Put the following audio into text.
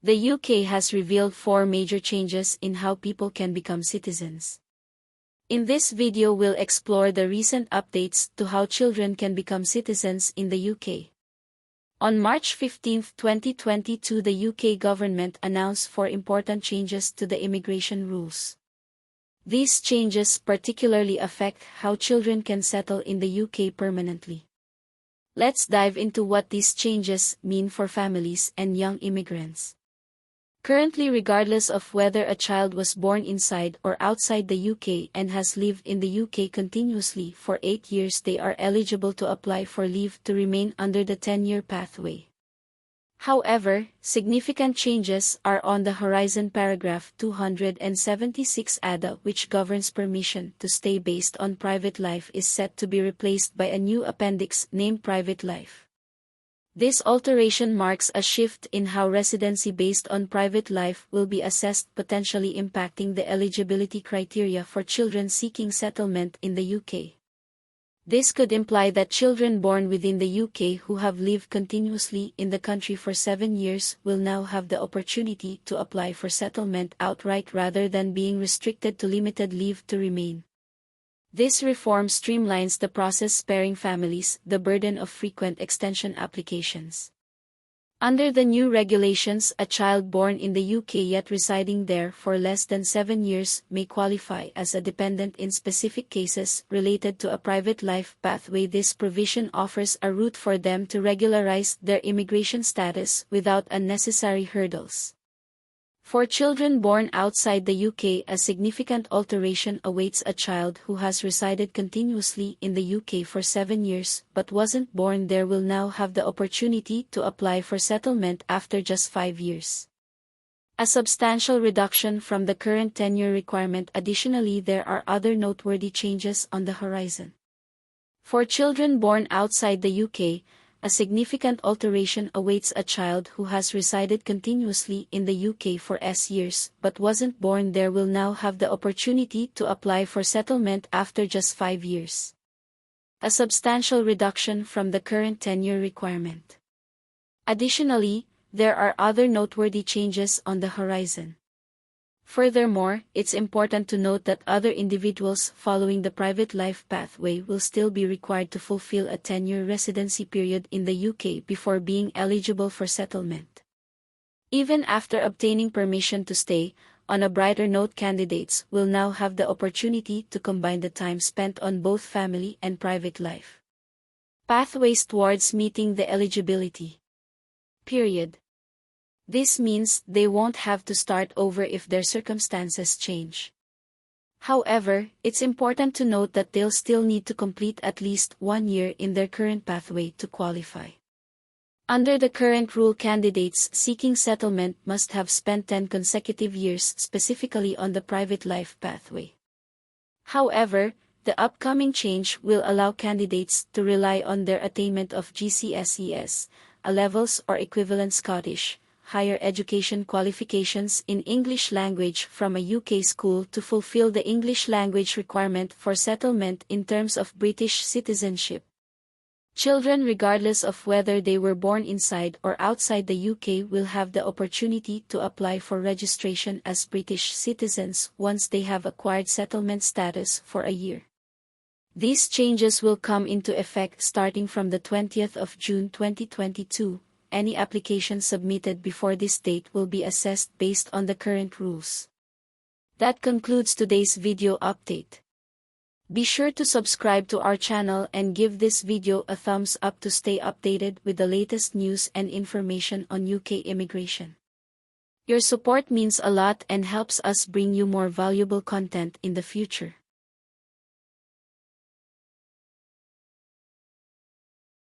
The UK has revealed 4 major changes in how people can become citizens. In this video we'll explore the recent updates to how children can become citizens in the UK. On March 15, 2022, the UK government announced 4 important changes to the immigration rules. These changes particularly affect how children can settle in the UK permanently. Let's dive into what these changes mean for families and young immigrants. Currently, regardless of whether a child was born inside or outside the UK and has lived in the UK continuously for 8 years, they are eligible to apply for leave to remain under the 10-year pathway. However, significant changes are on the horizon. Paragraph 276 ADA, which governs permission to stay based on private life, is set to be replaced by a new appendix named Private Life. This alteration marks a shift in how residency based on private life will be assessed, potentially impacting the eligibility criteria for children seeking settlement in the UK. This could imply that children born within the UK who have lived continuously in the country for 7 years will now have the opportunity to apply for settlement outright rather than being restricted to limited leave to remain. This reform streamlines the process, sparing families the burden of frequent extension applications. Under the new regulations, a child born in the UK yet residing there for less than 7 years may qualify as a dependent in specific cases related to a private life pathway. This provision offers a route for them to regularize their immigration status without unnecessary hurdles. For children born outside the UK, a significant alteration awaits. A child who has resided continuously in the UK for 7 years but wasn't born there will now have the opportunity to apply for settlement after just 5 years. A substantial reduction from the current 10-year requirement. Additionally, there are other noteworthy changes on the horizon. For children born outside the UK, a significant alteration awaits. A child who has resided continuously in the UK for years but wasn't born there will now have the opportunity to apply for settlement after just 5 years. A substantial reduction from the current 10-year requirement. Additionally, there are other noteworthy changes on the horizon. Furthermore, it's important to note that other individuals following the private life pathway will still be required to fulfill a 10-year residency period in the UK before being eligible for settlement. Even after obtaining permission to stay, on a brighter note, candidates will now have the opportunity to combine the time spent on both family and private life pathways towards meeting the eligibility period. This means they won't have to start over if their circumstances change. However, it's important to note that they'll still need to complete at least 1 year in their current pathway to qualify. Under the current rule, candidates seeking settlement must have spent 10 consecutive years specifically on the private life pathway. However, the upcoming change will allow candidates to rely on their attainment of GCSEs, A-levels or equivalent Scottish higher education qualifications in English language from a UK school to fulfill the English language requirement for settlement in terms of British citizenship. Children, regardless of whether they were born inside or outside the UK, will have the opportunity to apply for registration as British citizens once they have acquired settlement status for a year. These changes will come into effect starting from the 20th of June 2022. Any application submitted before this date will be assessed based on the current rules. That concludes today's video update. Be sure to subscribe to our channel and give this video a thumbs up to stay updated with the latest news and information on UK immigration. Your support means a lot and helps us bring you more valuable content in the future.